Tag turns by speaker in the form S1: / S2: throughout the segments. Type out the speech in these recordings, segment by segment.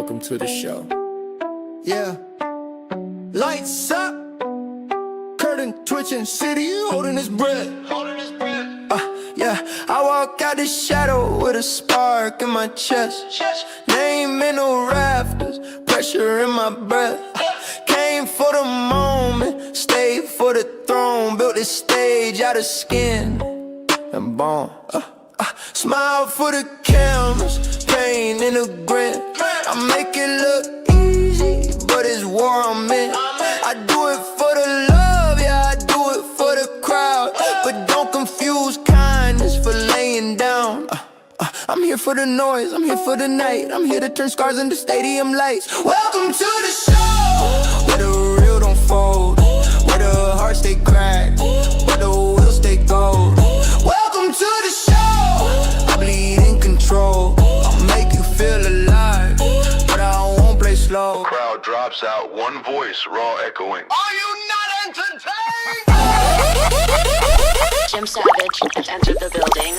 S1: Welcome to the show.
S2: Yeah. Lights up. Curtain twitching, city holding his breath. Yeah. I walk out the shadow with a spark in my chest. Name in the rafters, pressure in my breath. Came for the moment, stayed for the throne. Built this stage out of skin and bone. Smile for the cameras, pain in the grin. I make it look easy, but it's war I'm in. I do it for the love, yeah, I do it for the crowd. But don't confuse kindness for laying down. I'm here for the noise, I'm here for the night. I'm here to turn scars into stadium lights. Welcome to the show, where the real don't fold, where the hearts stay cracked, where the wheels stay gold. Welcome to the show, I bleed in control. I'll make you feel alive, but I won't play slow.
S3: Crowd drops out, one voice, raw echoing.
S2: Are you not entertained?
S4: Jim Savage has entered the building.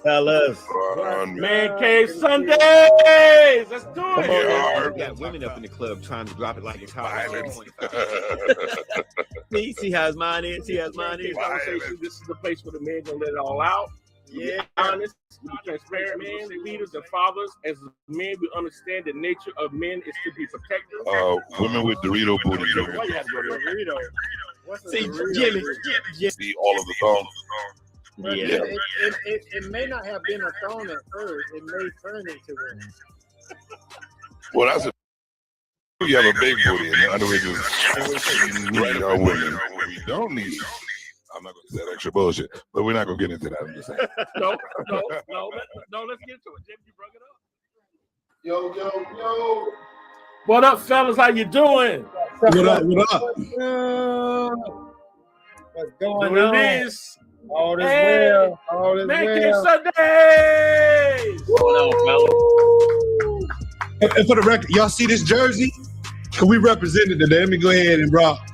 S5: Fellas.
S6: Man Cave Sundays. Let's do it.
S5: We got women up in the club trying to drop it like it's hot. See how his mind is.
S6: Conversation. This is the place where the men gonna let it all out.
S5: Yeah.
S6: Honest, be transparent, man. Leaders and fathers, as men, we understand the nature of men is to be protected.
S3: Women with Dorito booty.
S6: Why you have to go to Dorito?
S5: See, Jimmy.
S3: See all of the songs.
S5: Yeah.
S7: It may not have been a thorn at first. It may turn into one.
S3: Well, that's a. You have a big booty, and other ways you need our women. We don't need. I'm not going to say that extra bullshit, but we're not going to get into that. I'm just saying.
S6: No. Let's get to it. Jim, you brought it up.
S7: Yo.
S6: What up, fellas? How you doing?
S7: What
S5: up?
S7: What's going
S6: Doing
S7: on?
S6: this.
S7: All is well. All is
S6: Man Cave
S7: well.
S6: Sundays.
S5: What's going on, fellas?
S8: And for the record, y'all see this jersey? Can we represent it today? Let me go ahead and rock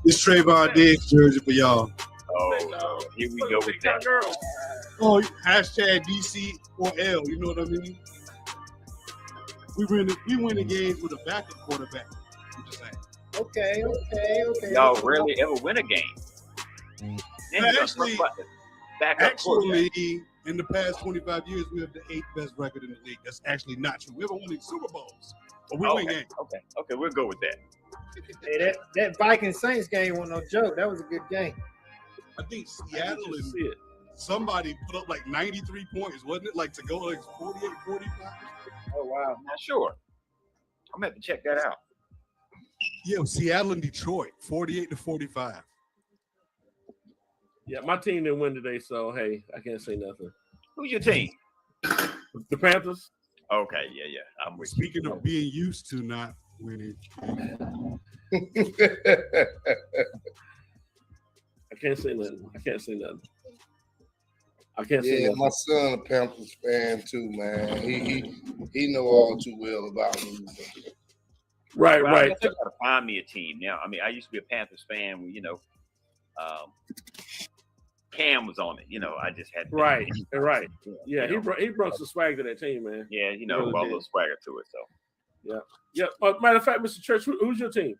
S8: this Trayvon Diggs jersey for y'all.
S5: Oh, here we go with that.
S6: Girl.
S8: Oh, hashtag DC4L. You know what I mean? We win the games with a backup quarterback. I'm just saying.
S7: Okay.
S5: Y'all rarely ever win a game.
S8: Actually, in the past 25 years, we have the 8th best record in the league. That's actually not true. We haven't won any Super Bowls, but we win games.
S5: Okay, we'll go with that.
S7: Hey, that Vikings Saints game wasn't no joke. That was a good game.
S8: I think Seattle and somebody put up like 93 points, wasn't it? Like to go like 48, 45.
S7: Oh wow.
S5: I'm not sure. I'm gonna have to check that out.
S8: Yeah, Seattle and Detroit, 48-45.
S6: Yeah, my team didn't win today, so hey, I can't say nothing.
S5: Who's your team?
S6: The Panthers.
S5: Okay, yeah. I'm with
S8: Speaking of being used to not winning.
S6: I can't say nothing.
S9: Yeah, my son a Panthers fan too, man. He know all too well about me.
S6: Right.
S5: I gotta find me a team now. I mean, I used to be a Panthers fan when, Cam was on it. I just had
S6: right. Yeah, he brought some swag to that team, man.
S5: Yeah, brought a little swagger to it. So
S6: yeah. Matter of fact, Mr. Church, who's your team?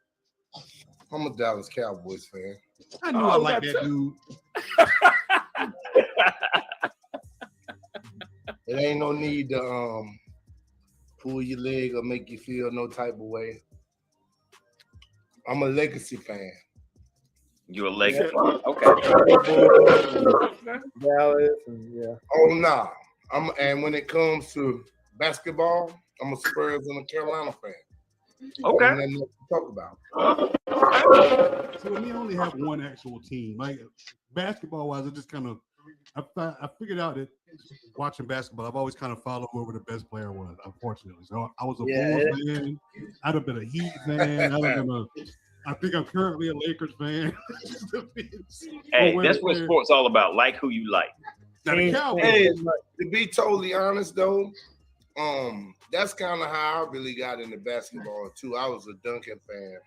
S9: I'm a Dallas Cowboys fan.
S8: I knew I liked that dude.
S9: It ain't no need to pull your leg or make you feel no type of way. I'm a legacy fan.
S5: You're a legacy. Okay.
S7: Dallas, yeah.
S9: Oh nah. And when it comes to basketball, I'm a Spurs and a Carolina fan.
S5: Okay.
S9: Ain't nothing else to talk about.
S8: So we only have one actual team. Like basketball wise, it just kind of I figured out that watching basketball, I've always kind of followed whoever the best player was, unfortunately. So I was a Bulls fan, I'd have been a Heat fan, I think I'm currently a Lakers fan.
S5: Hey, that's what sports all about. Like who you like.
S8: Now, the Cowboys,
S9: Hey, to be totally honest though, that's kind of how I really got into basketball too. I was a Duncan fan,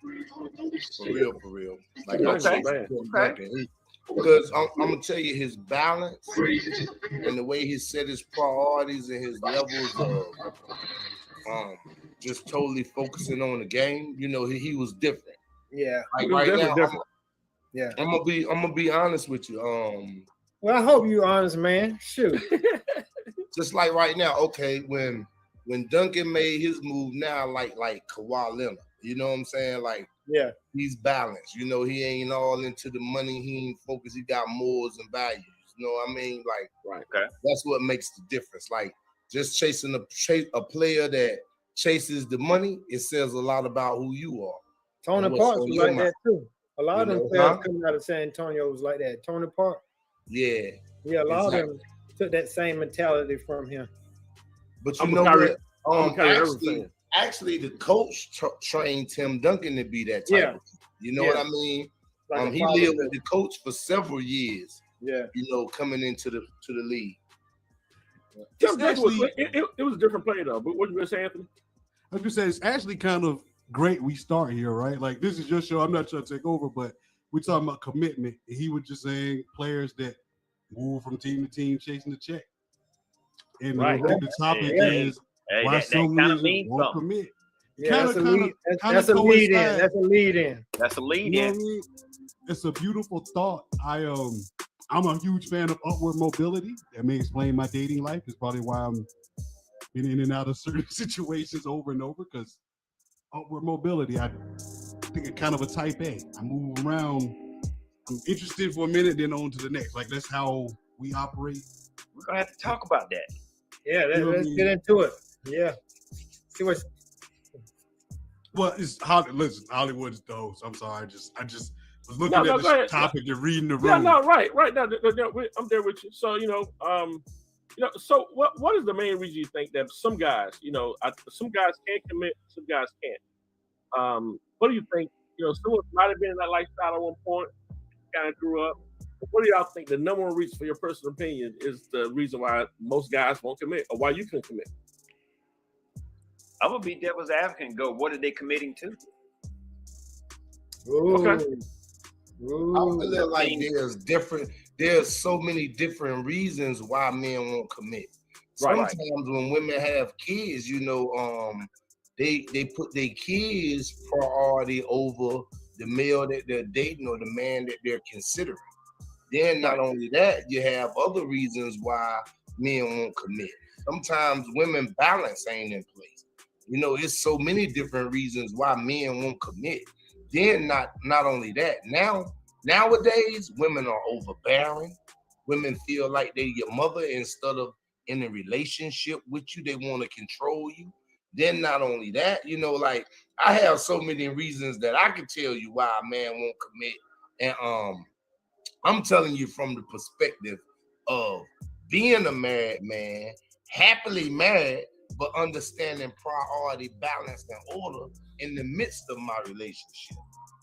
S9: for real. Like
S5: Okay.
S9: Because I'm gonna tell you his balance and the way he set his priorities and his levels of just totally focusing on the game. You know, he was different.
S7: Yeah.
S9: Like
S6: He was
S9: right now,
S6: different.
S7: Yeah.
S9: I'm gonna be honest with you.
S7: Well, I hope you're honest, man. Shoot.
S9: Just like right now, okay, when Duncan made his move now, like Kawhi Leonard, you know what I'm saying? Like,
S7: Yeah.
S9: he's balanced. You know, he ain't all into the money. He ain't focused. He got morals and values. You know what I mean? Like,
S6: Right.
S5: Okay.
S9: that's what makes the difference. Like, just chasing a player that chases the money, it says a lot about who you are.
S7: Tony
S9: What's
S7: Parks
S9: on
S7: was
S9: your
S7: like
S9: mind?
S7: that too. A lot
S9: You
S7: of them
S9: know,
S7: players
S9: huh?
S7: coming out of San Antonio was like that. Tony Park.
S9: Yeah.
S7: Yeah, a lot of
S9: Exactly.
S7: them took that same mentality from him.
S9: But you
S6: I'm
S9: know
S6: a Kyrie-
S9: what?
S6: Kyrie Irving fan.
S9: Actually, the coach trained Tim Duncan to be that type
S7: Yeah.
S9: of, you know
S7: Yeah.
S9: what I mean?
S7: Like a
S9: He
S7: father
S9: lived
S7: figure.
S9: with the coach for several years,
S7: Yeah.
S9: you know, coming into the league.
S6: Tim Duncan
S8: actually-
S6: it was a different play though. But what you gonna say, Anthony?
S8: I was gonna say it's actually kind of great we start here, right? Like this is your show. I'm not trying to take over, but we're talking about commitment. He was just saying players that move from team to team chasing the check. And
S6: Right.
S8: I think the topic
S7: Yeah.
S8: is
S5: Hey,
S8: why
S5: that
S8: some
S5: kind of
S8: leagues
S5: means
S8: won't
S5: something.
S8: commit.
S7: Yeah, that's a
S8: Kinda-
S7: lead.
S8: kinda
S7: That's a lead in.
S8: coincide.
S7: That's a lead in.
S5: That's a
S8: You
S5: lead
S8: know what I
S5: in.
S8: mean? It's a beautiful thought. I'm a huge fan of upward mobility. That may explain my dating life. It's probably why I'm been in and out of certain situations over and over, because upward mobility, I think it's kind of a type A. I move around. I'm interested for a minute, then on to the next. Like that's how we operate.
S5: We're gonna have to talk about that.
S7: Yeah,
S8: You know what I
S7: let's
S8: mean?
S7: get into it. Yeah. See what's
S8: Well, it's listen, Hollywood's dope. So I'm sorry. I just was looking
S6: No,
S8: at
S6: go
S8: this
S6: ahead.
S8: topic and reading the room.
S6: Yeah, no, right. No, I'm there with you. So so what is the main reason you think that some guys, some guys can commit, some guys can't? What do you think? Someone might have been in that lifestyle at one point, kind of grew up. What do y'all think the number one reason, for your personal opinion, is the reason why most guys won't commit, or why you can commit?
S5: I'm gonna be devil's advocate and go, what are they committing to?
S6: Okay.
S9: I feel like there's so many different reasons why men won't commit.
S6: Right.
S9: Sometimes when women have kids, they put their kids priority over the male that they're dating or the man that they're considering. Then not only that, you have other reasons why men won't commit. Sometimes women balance ain't in place. It's so many different reasons why men won't commit. Then not only that, nowadays women are overbearing. Women feel like they're your mother instead of in a relationship with you. They want to control you. Then not only that, like I have so many reasons that I can tell you why a man won't commit. And I'm telling you from the perspective of being a married man, happily married, but understanding priority, balance, and order in the midst of my relationship.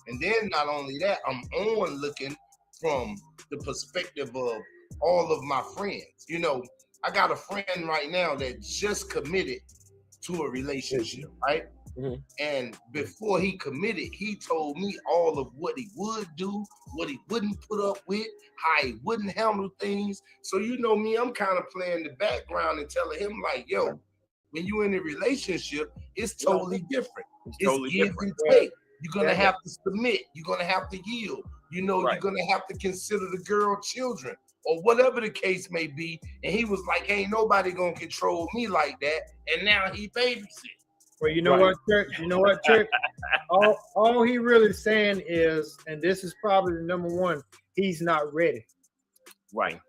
S9: And then not only that, I'm looking from the perspective of all of my friends. I got a friend right now that just committed to a relationship, right?
S6: Mm-hmm.
S9: And before he committed, he told me all of what he would do, what he wouldn't put up with, how he wouldn't handle things. So me, I'm kind of playing the background and telling him like, yo, when you're in a relationship, it's totally different. It's
S5: totally
S9: give
S5: different.
S9: and take. You're gonna have to submit. You're gonna have to yield.
S5: Right.
S9: You're gonna have to consider the girl children or whatever the case may be. And he was like, ain't nobody gonna control me like that. And now he babysits.
S7: well, you know
S6: Right.
S7: what, Trick? You know what, Trick? all he really saying is, and this is probably the number one, he's not ready.
S5: Right.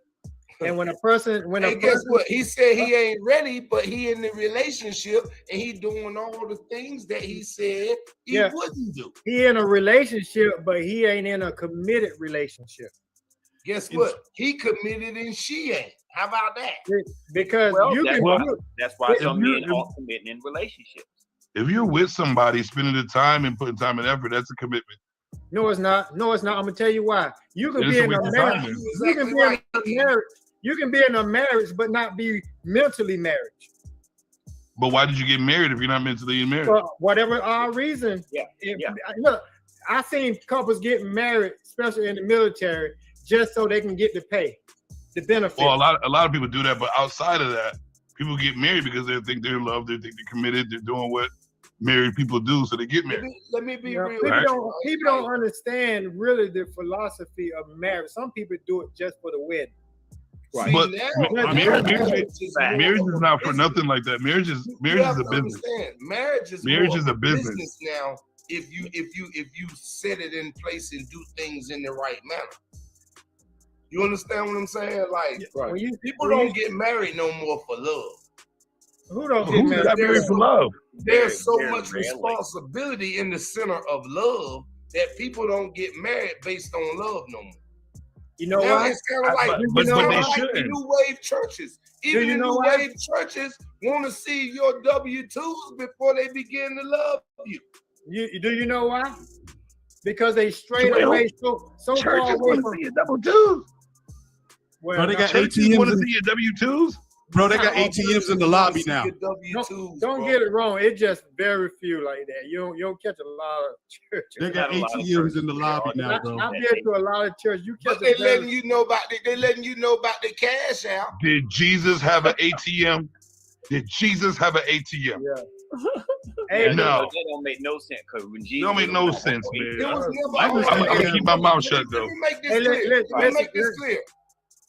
S7: And when a person,
S9: Hey, guess what? He said he ain't ready, but he in the relationship and he doing all the things that he said he wouldn't do.
S7: he in a relationship, but he ain't in a committed relationship.
S9: Guess what? He committed and she ain't. How about that?
S7: Because
S5: Well,
S7: you
S5: that's
S7: can.
S5: why, that's why
S3: If
S5: some
S3: you-
S5: men aren't committing in relationships.
S3: If you're with somebody, spending the time and putting time and effort, that's a commitment.
S7: No, it's not. No, it's not. I'm gonna tell you why. You can
S3: It's
S7: be
S3: a
S7: in a
S3: waste of time,
S7: marriage.
S3: man.
S7: You can be in a marriage. You can be in a marriage, but not be mentally married.
S3: But why did you get married if you're not mentally married?
S7: For whatever our reason.
S5: Yeah.
S7: Look, I seen couples get married, especially in the military, just so they can get the pay, the benefits.
S3: Well, a lot of people do that, but outside of that, people get married because they think they're in love, they think they're committed, they're doing what married people do, so they get married.
S9: Let me be real.
S3: Right.
S7: People don't understand really the philosophy of marriage. Some people do it just for the wedding.
S9: See,
S3: But
S9: now,
S3: marriage is not for nothing like that. Marriage is
S9: You
S3: a
S9: have to
S3: business.
S9: understand, Marriage is
S3: a business.
S9: now. If you set it in place and do things in the right manner, you understand what I'm saying? Like,
S7: When you,
S9: people don't get married no more for love.
S7: who don't
S3: Who
S7: get
S3: got
S7: married?
S3: married for love?
S9: There's so
S5: Very
S9: much
S5: rarely.
S9: responsibility in the center of love that people don't get married based on love no more.
S7: You know
S9: Now
S7: why?
S9: it's kind of like,
S3: but
S9: it's kinda
S3: they
S9: like the
S3: shouldn't.
S9: new wave churches. Even
S7: you
S9: the
S7: know
S9: new
S7: why?
S9: wave churches want to see your W-2s before they begin to love you.
S7: Do you know why? Because they straight
S3: Well,
S7: away so far
S3: Churches
S7: away
S3: want to
S7: from.
S3: see your double-2s.
S7: Well,
S8: Bro, they got
S3: Churches want to
S8: ATMs.
S3: see your W-2s.
S8: Bro, they got ATMs in the lobby now.
S7: don't get it wrong. It's just very few like that. You don't catch a lot of churches.
S8: They got
S5: Not a lot of
S8: ATMs in the lobby now, bro.
S7: I've been to a lot of churches. You catch
S9: But they
S7: a very,
S9: letting you know about the cash out.
S3: Did Jesus have an ATM? Did Jesus have an ATM?
S7: hey,
S3: No.
S5: That don't make no sense. Cause when Jesus
S3: Don't make no sense,
S9: It
S3: man.
S9: was never.
S3: I'm gonna keep my mouth shut though.
S9: Let me make this
S7: Hey,
S9: clear.
S7: let-
S9: Let me make
S7: let-
S9: this clear.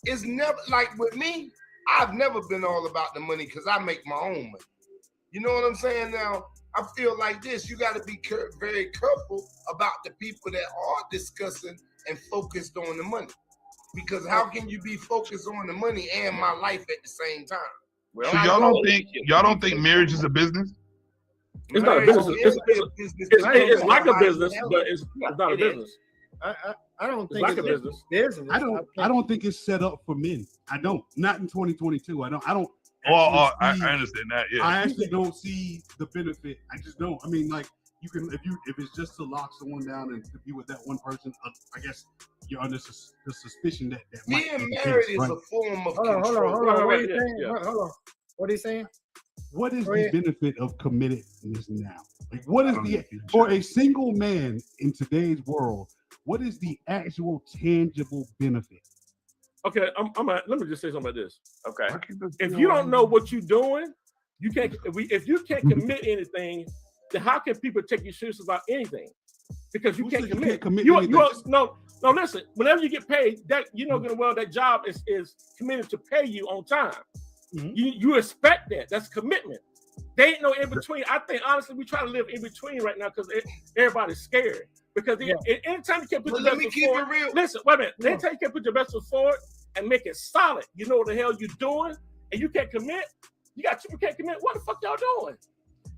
S9: It's never like with me. I've never been all about the money because I make my own money. You know what I'm saying? Now I feel like this. You got to be very careful about the people that are discussing and focused on the money, because how can you be focused on the money and my life at the same time?
S5: Well,
S3: So y'all don't think marriage is a business?
S6: It's not a
S9: Marriage
S6: business.
S9: is a business.
S6: It's like a business, but it's not a
S5: It is.
S6: business.
S7: I don't
S6: It's
S7: think
S6: like a
S7: it's
S6: business.
S7: business.
S8: I don't think it's set up for men. I don't. Not in 2022. I don't.
S3: Oh, I
S8: actually see-
S3: understand that. Yeah.
S8: I actually don't see the benefit. I just don't. I mean, like you can if it's just to lock someone down and to be with that one person. I guess you're under the suspicion that might
S9: Being
S8: be the
S9: married
S8: case,
S9: is
S8: right?
S9: a form of
S7: Hold on.
S9: control.
S7: What are
S6: Right,
S7: you saying?
S6: yeah.
S7: Hold on. What are you saying?
S8: What is
S7: Go
S8: the
S7: ahead.
S8: benefit of committedness now? Like, what is
S3: I don't
S8: the
S3: think you
S8: for
S3: should.
S8: a single man in today's world? What is the actual tangible benefit?
S6: Okay, let me just say something about this.
S5: Okay.
S6: If you don't know what you're doing, you can't. If you can't commit anything, then how can people take you serious about anything? Because you
S8: Who
S6: can't
S8: said you
S6: commit.
S8: can't commit
S6: You
S8: anything?
S6: no. Listen. Whenever you get paid, that you know good and well that job is committed to pay you on time.
S8: Mhm.
S6: You expect that. That's commitment. They ain't no in between. I think honestly, we try to live in between right now because everybody's scared. Because anytime you can't put
S9: But
S6: your
S9: let
S6: best
S9: me
S6: foot
S9: keep
S6: forward,
S9: it real.
S6: listen, wait a minute. Anytime you can't put your best foot forward and make it solid, you know what the hell you're doing, and you can't commit. You got people can't commit. What the fuck y'all doing?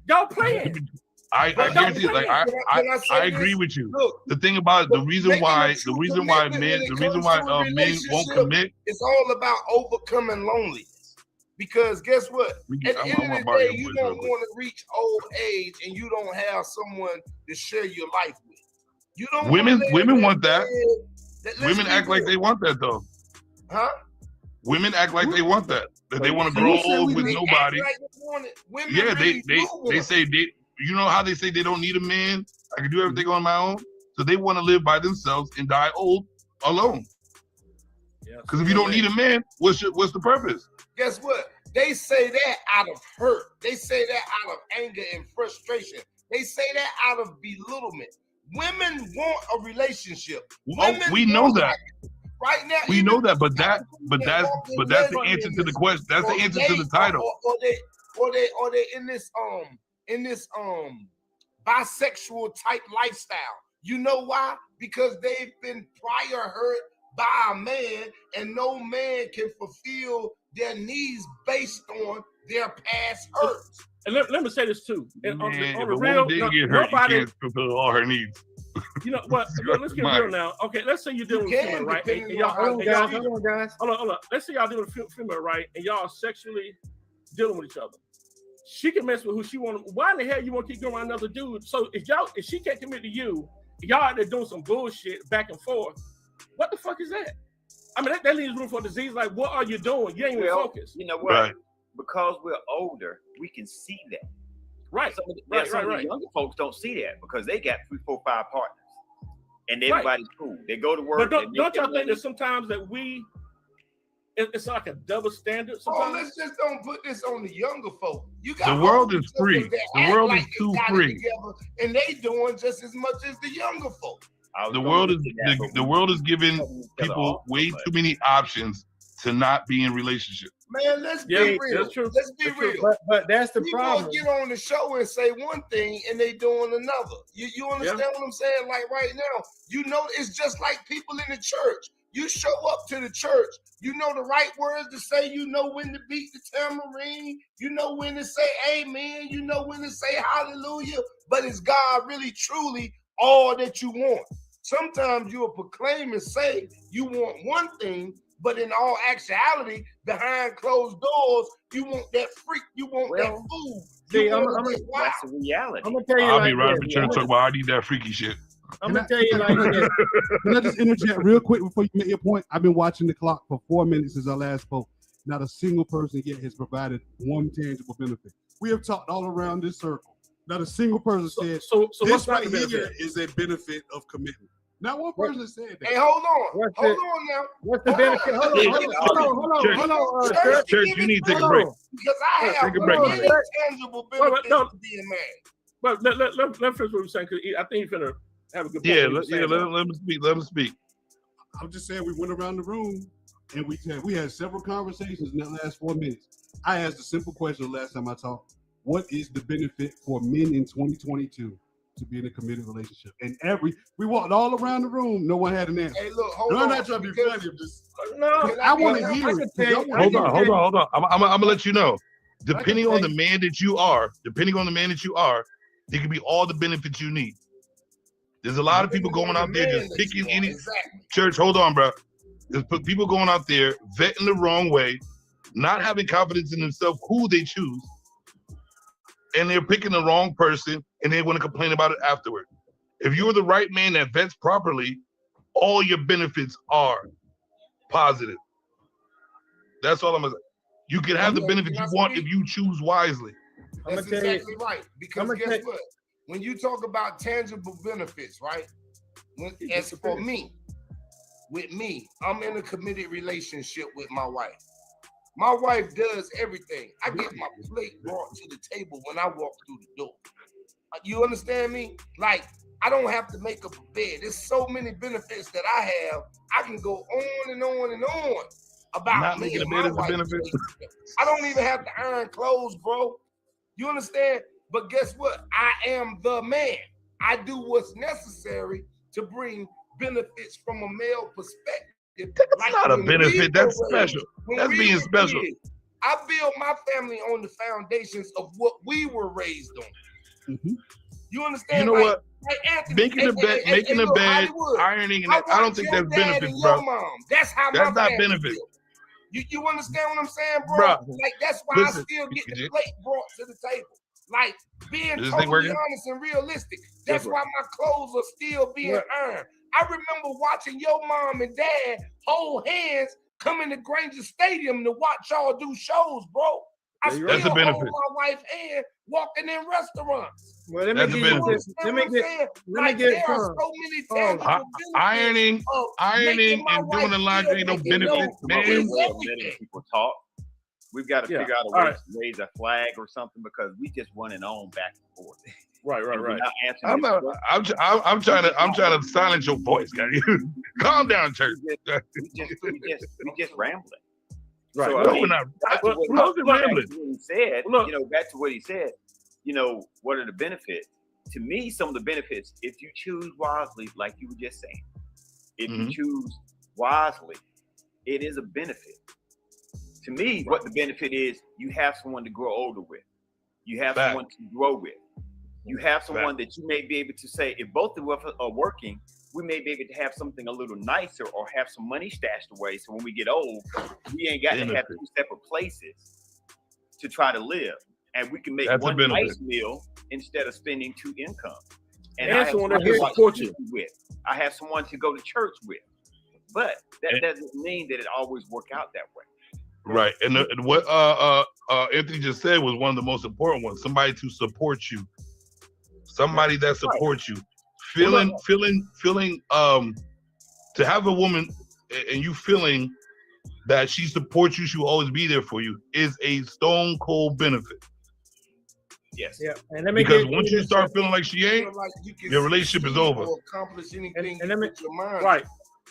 S6: Y'all playing.
S3: I guarantee, like
S9: Can I say
S3: I agree
S9: this?
S3: with you.
S9: Look,
S3: The thing about the reason
S9: making a
S3: why
S9: true
S3: men
S9: commitment when it
S3: men
S9: comes to a
S3: won't
S9: relationship,
S3: commit.
S9: it's all about overcoming loneliness. Because guess what? At the
S3: I
S9: end
S3: wanna
S9: of the
S3: borrow
S9: day,
S3: your
S9: you
S3: voice
S9: don't
S3: real quick.
S9: want to reach old age and you don't have someone to share your life with. You don't.
S3: Women want that.
S9: Let's
S3: Women
S9: be
S3: act like
S9: real.
S3: they want that though.
S9: Huh?
S3: Women act like they want that. That they want to
S8: Who
S3: grow
S8: said
S3: old
S8: we
S3: with
S9: They
S3: nobody.
S9: act like they want it. Women
S3: Yeah,
S9: really do
S3: they
S9: want
S3: say they. You know how they say they don't need a man. I can do everything on my own. So they want to live by themselves and die old alone. Because if you don't need a man, what's the purpose?
S9: Guess what? They say that out of hurt. They say that out of anger and frustration. They say that out of belittlement. Women want a relationship.
S3: Oh, we know
S9: want
S3: that.
S9: right now.
S3: We
S9: even
S3: know that, but that's
S9: lesbian
S3: the answer to the
S9: lesbians,
S3: question. That's the
S9: or
S3: answer to
S9: gay-
S3: the title.
S9: or they in this bisexual type lifestyle. You know why? Because they've been prior hurt by a man, and no man can fulfill their needs based on their past hurts.
S6: And let me say this too. And on
S3: Man,
S6: the
S3: if a
S6: real,
S3: woman didn't get hurt, you
S6: nobody,
S3: can't fulfill all her needs.
S6: you know what? Let's get real now. Okay, let's say you're dealing with female, right? And y'all,
S7: Hold on, guys. Hold on, guys.
S6: hold on. Let's say y'all dealing with female, right? And y'all sexually dealing with each other. She can mess with who she want. Why in the hell you want to keep going around another dude? So if she can't commit to you, y'all out there doing some bullshit back and forth. What the fuck is that? I mean, that leaves room for disease. Like, what are you doing? You ain't even focused.
S5: You know what?
S3: Right.
S5: Because we're older, we can see that.
S6: Right.
S5: Some of the younger folks don't see that because they got 3, 4, 5 partners, and everybody's cool. They go to work.
S6: But don't y'all think that sometimes that it's like a double standard? Sometimes?
S9: Let's just don't put this on the younger folk. You got
S3: The world
S9: older
S3: is free.
S9: sisters that
S3: The
S9: act
S3: world
S9: like
S3: is
S9: they
S3: too
S9: got it
S3: free.
S9: together, and they doing just as much as the younger folk.
S3: The world is giving people way too many options to not be in relationship.
S9: Man, let's be
S6: Yeah,
S9: real.
S6: that's true.
S9: Let's be
S6: That's true.
S9: real.
S7: But that's the
S9: People
S7: problem.
S9: get on the show and say one thing and they doing another. You understand what I'm saying? Like right now, you know, it's just like people in the church. You show up to the church, you know the right words to say, you know when to beat the tambourine, you know when to say amen, you know when to say hallelujah, but is God really truly all that you want? Sometimes you'll proclaim and say you want one thing, but in all actuality, behind closed doors, you want that freak, you want that food.
S7: See,
S9: You
S7: I'm
S9: want
S7: gonna-
S9: that wow.
S5: That's the reality.
S7: I'm gonna tell you
S3: I'll
S7: like
S3: be right for
S7: this.
S3: church talking about I need that freaky shit.
S7: I'm gonna tell you like this.
S8: Can I just interject real quick before you make your point? I've been watching the clock for 4 minutes since I last spoke. Not a single person yet has provided one tangible benefit. We have talked all around this circle. Not a single person said
S6: So
S8: this
S6: what's
S8: right
S6: not the
S8: here
S6: benefit?
S8: is a benefit of commitment. Not one person said that.
S9: Hey, hold on.
S7: What's
S9: Hold
S7: the-
S9: on now.
S7: What's the benefit? Hold on.
S3: Church, you need to take a break.
S9: Because I have
S3: Take a break.
S9: many tangible benefits
S6: no.
S9: to being married.
S6: But let finish what we're saying, because I think you're gonna have a good point.
S3: Yeah,
S6: what you're saying.
S3: let me speak. Let me speak.
S8: I'm just saying we went around the room and we had several conversations in that last 4 minutes. I asked a simple question the last time I talked. What is the benefit for men in 2022 to be in a committed relationship? And we walked all around the room. No one had an answer.
S9: Hey, look, hold
S8: No,
S9: on.
S8: I'm not trying to be
S9: because-
S8: funny. I'm just,
S7: No,
S8: I want to
S7: I
S8: hear
S7: can
S8: it.
S7: tell you-
S3: Hold on. I'm gonna let you know. Depending on
S7: tell
S3: the man that you are, there can be all the benefits you need. There's a lot of people going out there just picking any
S9: Exactly.
S3: church. Hold on, bro. There's people going out there vetting the wrong way, not having confidence in themselves who they choose, and they're picking the wrong person, and they want to complain about it afterward. If you're the right man that vets properly, all your benefits are positive. That's all I'm gonna say. You can have the benefits you want if you choose wisely.
S7: I'm
S9: That's
S7: gonna tell you.
S9: exactly right. Because
S7: I'ma
S9: guess
S7: tell-
S9: what? When you talk about tangible benefits, right? As for me, with me, I'm in a committed relationship with my wife. My wife does everything. I get my plate brought to the table when I walk through the door. You understand me? Like, I don't have to make up a bed. There's so many benefits that I have. I can go on and on and on about
S3: Not
S9: me
S3: making
S9: and
S3: a
S9: my
S3: bed is a
S9: wife's
S3: benefit.
S9: relationship. I don't even have to iron clothes, bro. You understand? But guess what? I am the man. I do what's necessary to bring benefits from a male perspective.
S3: That's not a
S9: when
S3: benefit.
S9: we
S3: That's
S9: were
S3: special.
S9: when
S3: That's
S9: we
S3: being
S9: were
S3: special.
S9: kids, I built my family on the foundations of what we were raised on.
S8: Mhm.
S9: You understand?
S3: You know
S9: Like-
S3: what?
S9: like Anthony,
S3: Making a bed, making a
S9: look,
S3: bed,
S9: Hollywood,
S3: ironing, and that, I don't
S9: watch
S3: think
S9: your
S3: that's
S9: dad
S3: benefits,
S9: and
S3: bro.
S9: your mom. That's how
S3: That's
S9: my
S3: not
S9: family
S3: benefits.
S9: built. You understand what I'm saying, bro?
S3: Bro,
S9: Like that's why
S3: listen,
S9: I still get the
S3: Jay.
S9: plate brought to the table. Like being
S3: Is this thing
S9: totally
S3: working?
S9: honest and realistic. That's
S6: Yes,
S9: why my clothes are still being earned. I remember watching your mom and dad hold hands coming to Granger Stadium to watch y'all do shows, bro. I
S6: Yeah,
S9: still
S6: you're
S3: right. That's a
S9: hold
S3: benefit.
S9: my wife's hand walking in restaurants.
S7: Well, let me
S3: That's a
S7: give you
S3: benefit.
S7: this. Let me get.
S9: Like
S7: get
S9: there are
S7: some.
S9: so many
S7: Oh,
S9: tangible benefits
S3: Ironing,
S9: of making
S3: ironing,
S9: my
S3: and
S9: wife
S3: doing the laundry ain't no
S9: feel like,
S3: benefit,
S9: yo,
S3: man.
S9: it's
S5: Letting
S9: everything.
S5: people talk. We've got to
S6: Yeah.
S5: figure out a
S6: All
S5: way
S6: right.
S5: to raise a flag or something because we just running on back and forth.
S6: Right.
S5: And we're not answering
S3: I'm
S5: this
S3: not.
S5: question.
S3: I'm trying to silence your voice, guy. Calm down, church.
S5: We just rambling.
S6: Right.
S5: So, I
S3: No,
S5: mean,
S3: we're not.
S5: back to
S6: Well,
S5: what-
S3: How's it
S5: back to
S3: rambling?
S5: what he said,
S6: Look.
S5: back to what he said, what are the benefits? To me, some of the benefits, if you choose wisely, like you were just saying, if
S3: Mhm.
S5: you choose wisely, it is a benefit. To me, what the benefit is, you have someone to grow older with. You have
S3: Fact.
S5: someone to grow with. You have someone that you may be able to say, if both of us are working, we may be able to have something a little nicer or have some money stashed away. So when we get old, we ain't got to have two separate places to try to live. And we can make one nice meal instead of spending two incomes. And I have someone to support you with. I have someone to go to church with. But that doesn't mean that it always work out that way.
S3: Right. And what Anthony just said was one of the most important ones. Somebody to support you. Somebody that supports you. Feeling to have a woman and you feeling that she supports you, she will always be there for you, is a stone cold benefit.
S5: Yes.
S7: Yeah. And
S3: because once you start feeling like she ain't, your relationship is over.
S9: Accomplish anything
S7: and let me,
S9: your mind.
S6: Right.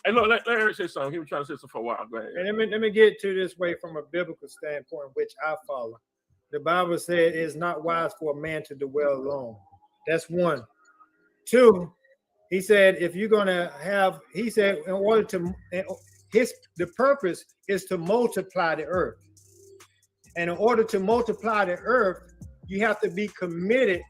S6: And look, let Eric say something. He was trying to say something for a while. Go ahead.
S7: And let me get to this way from a biblical standpoint, which I follow. The Bible said it is not wise for a man to dwell alone. That's one. Two, he said, if you're gonna have, he said, in order to the purpose is to multiply the earth. And in order to multiply the earth, you have to be committed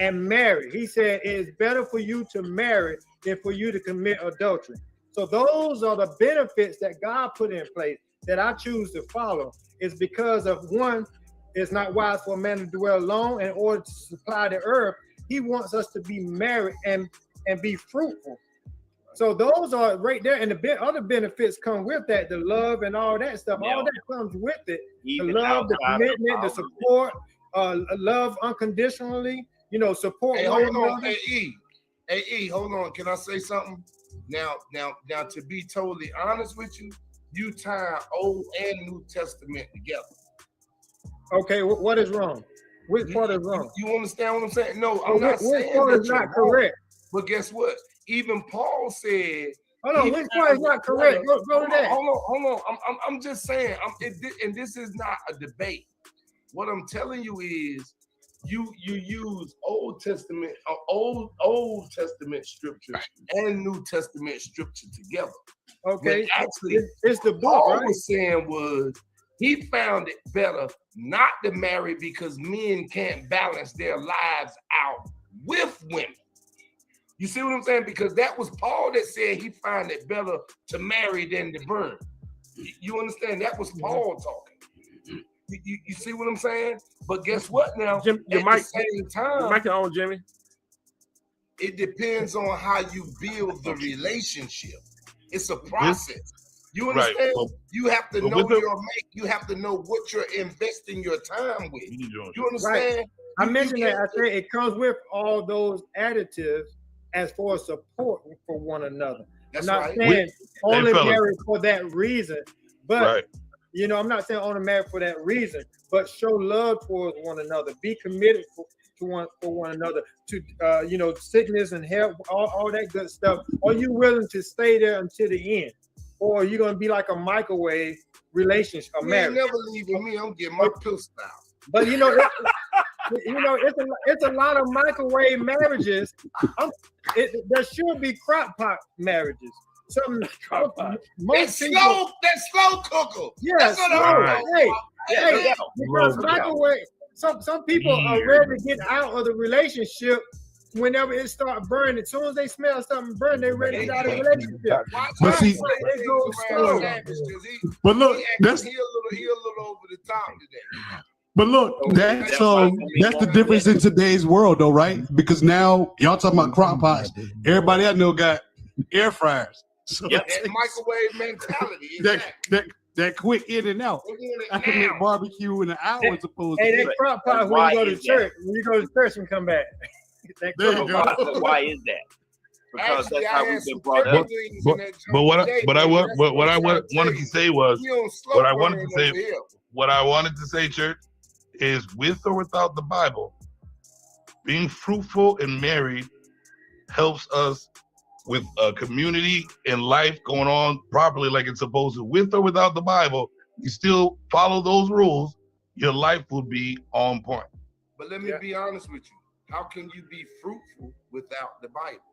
S7: and married. He said it is better for you to marry than for you to commit adultery. So those are the benefits that God put in place that I choose to follow. Is because of one, it's not wise for a man to dwell alone. In order to supply the earth, he wants us to be married and be fruitful. So those are right there, and the other benefits come with that, the love and all that stuff. All that comes with it. The love, the commitment, the support, love unconditionally. Support.
S9: Hey, hold on, Hey, hold on. Can I say something? Now, to be totally honest with you, you tie Old and New Testament together.
S7: Okay, what is wrong? Which part is wrong?
S9: You understand what I'm saying? No, I'm not saying
S7: which part is not correct.
S9: But guess what? Even Paul said.
S7: Hold on, which part is not correct? Go to that.
S9: Hold on. I'm just saying. And this is not a debate. What I'm telling you is, you use Old Testament Testament scripture and New Testament scripture together.
S7: Okay,
S9: when actually,
S7: it's the book.
S9: Paul
S7: right?
S9: was saying was he found it better not to marry because men can't balance their lives out with women. You see what I'm saying? Because that was Paul that said he found it better to marry than to burn. You understand? That was Paul talking. You see what I'm saying? But guess what now?
S6: Jim,
S9: at the same time,
S6: your mic on, Jimmy.
S9: It depends on how you build the relationship. It's a process. You understand?
S3: Right.
S9: You have to know you have to know what you're investing your time with. You understand?
S7: Right. I mentioned that. I said it comes with all those additives as far as support for one another.
S9: That's
S7: I'm not
S9: right.
S7: saying only married for that reason, but I'm not saying only married for that reason, but show love towards one another, be committed for one another, to sickness and health, all that good stuff. Are you willing to stay there until the end, or are you going to be like a microwave relationship, a marriage?
S9: Never leaving me. I'm getting my pistol out.
S7: But it's a lot of microwave marriages. There should be crock pot marriages.
S9: That's slow cooker.
S7: Yes. Hey, because microwave. Some people are ready to get out of the relationship whenever it starts burning. As soon as they smell something burning, they're ready to get out of the relationship.
S8: But see,
S7: it goes slow.
S8: But look, that's
S9: he a little over the top today.
S8: But look, that's the difference in today's world, though, right? Because now y'all talking about crock pots. Everybody I know got air fryers. So
S9: that microwave mentality.
S8: That quick in and out. I can make barbecue in an hour as opposed to.
S7: Hey, that crock pot when you go to church, and come back.
S8: There you go.
S5: Why is that? Because that's how we've been brought up.
S3: But what I wanted to say was what I wanted to say, church, is with or without the Bible, being fruitful and married helps us with a community and life going on properly like it's supposed to. With or without the Bible, you still follow those rules, your life will be on point.
S9: But let me be honest with you. How can you be fruitful without the Bible?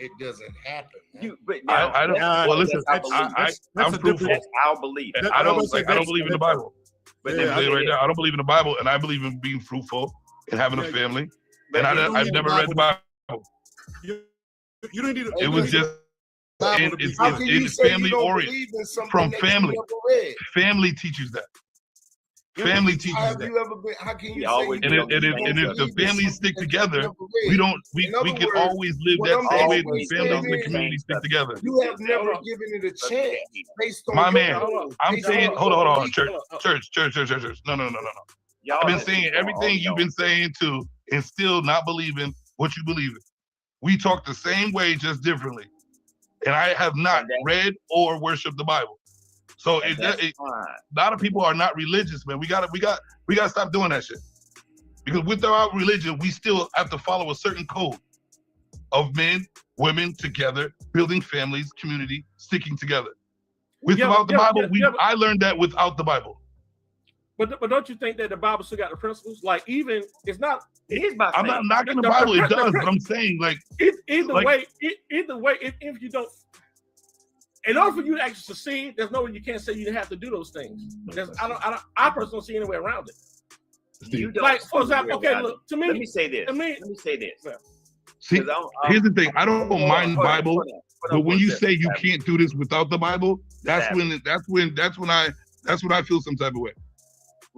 S9: it doesn't happen. Man.
S5: But now,
S3: I don't. Well, listen,
S5: that's our belief.
S3: I'm fruitful.
S5: That's our belief.
S3: And I don't believe in the Bible.
S5: But
S3: Let me tell you right now, I don't believe in the Bible, and I believe in being fruitful and having a family. And I've never read the Bible.
S8: You don't need to.
S3: It was just
S9: How can you
S3: it's
S9: say you
S3: family
S9: don't
S3: oriented.
S9: believe in something
S3: From
S9: that you
S3: family.
S9: never read?
S3: Family teaches that. Family teaches
S9: How have
S3: that.
S9: you ever been? How can you
S5: We
S9: say
S5: always
S9: you
S3: And
S9: don't
S3: if
S9: believe in
S3: the
S9: something
S3: families stick
S9: that you
S3: together,
S9: never
S3: we
S9: read?
S3: don't we
S9: In other
S3: can
S9: words,
S3: always live
S9: what
S3: that
S9: I'm
S3: same way
S9: always
S3: the families and the
S9: saying
S3: community
S5: is-
S3: stick together.
S9: You have never
S6: Hold on.
S9: given it a chance based on
S3: My
S9: your
S3: man,
S9: own-
S3: I'm
S9: based
S3: saying,
S9: on
S3: hold on,
S9: your
S3: church. No.
S5: Y'all
S3: I've been
S5: just-
S3: saying everything you've been saying too, and still not believing what you believe in. We talk the same way, just differently. And I have not read or worshiped the Bible. So
S5: And that's fine.
S3: a lot of people are not religious, man. We gotta stop doing that shit. Because without religion, we still have to follow a certain code of men, women together, building families, community, sticking together. Without the Bible, I learned that without the Bible.
S6: But don't you think that the Bible still got the principles? Like even it's not.
S5: Here's my
S3: I'm
S5: thing.
S3: not knocking the Bible, it does, but I'm saying like
S6: Either
S3: Like-
S6: way, if you don't, in order for you to actually succeed, there's no way you can't say you have to do those things. I personally don't see any way around it.
S5: You don't
S6: Like, for
S5: see
S6: example,
S5: where
S6: okay,
S5: God-
S6: look, to me,
S5: let me say this.
S6: to me-
S5: Let me say this.
S6: Yeah.
S3: see,
S5: 'Cause I'm-
S3: here's the thing. I don't
S5: hold on,
S3: mind
S5: hold on,
S3: Bible,
S5: hold on
S3: but when
S5: for a
S3: you
S5: second.
S3: say you can't do this without the Bible, that's when I feel some type of way.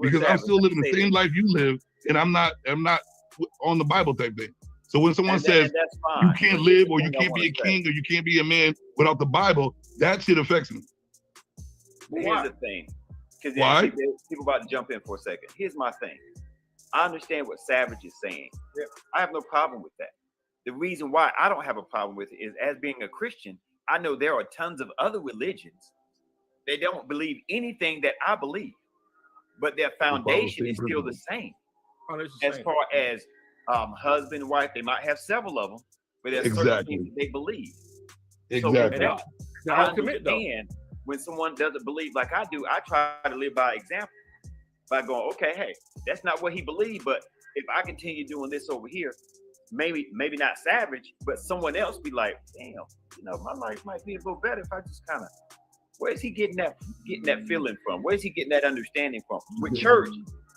S3: Because I'm still living the same life you live, and I'm not on the Bible type thing. So when someone says
S5: that's
S3: you
S5: fine.
S3: can't live or you
S5: That's what I
S3: can't be a
S5: wanna say.
S3: king or you can't be a man without the Bible, that shit affects me.
S5: But
S6: Why?
S5: here's the thing. Because
S3: Why?
S5: people about to jump in for a second. Here's my thing. I understand what Savage is saying.
S7: Yeah.
S5: I have no problem with that. The reason why I don't have a problem with it is, as being a Christian, I know there are tons of other religions. They don't believe anything that I believe, but their foundation is still the same. As far as husband, wife, they might have several of them, but there's certain
S3: Exactly.
S5: things that they believe.
S3: Exactly.
S5: So
S6: They're
S5: I
S6: all commit, though.
S5: understand when someone doesn't believe like I do, I try to live by example by going, okay, hey, that's not what he believed, but if I continue doing this over here, maybe not Savage, but someone else be like, damn, my life might be a little better if I just kind of, where's he getting that feeling from? Where's he getting that understanding from? With church,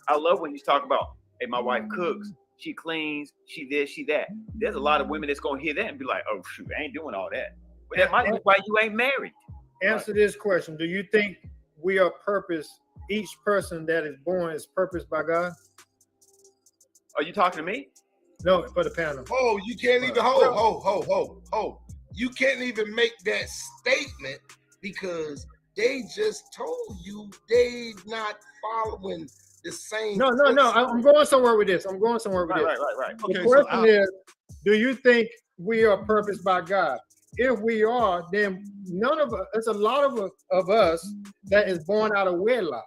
S5: I love when he's talking about, hey, my wife cooks, she cleans, she this, she that. There's a lot of women that's gonna hear that and be like, oh shoot, I ain't doing all that. But that might be why you ain't married.
S7: Answer this question. Do you think we are purpose, each person that is born is purposed by God?
S5: Are you talking to me?
S7: No, for the panel.
S9: Oh, you can't even hold. You can't even make that statement because they just told you they not following the same.
S7: No. I'm going somewhere with this.
S5: Right.
S7: The
S8: Okay,
S7: question is, do you think we are purposed by God? If we are, then none of us, there's a lot of us that is born out of wedlock.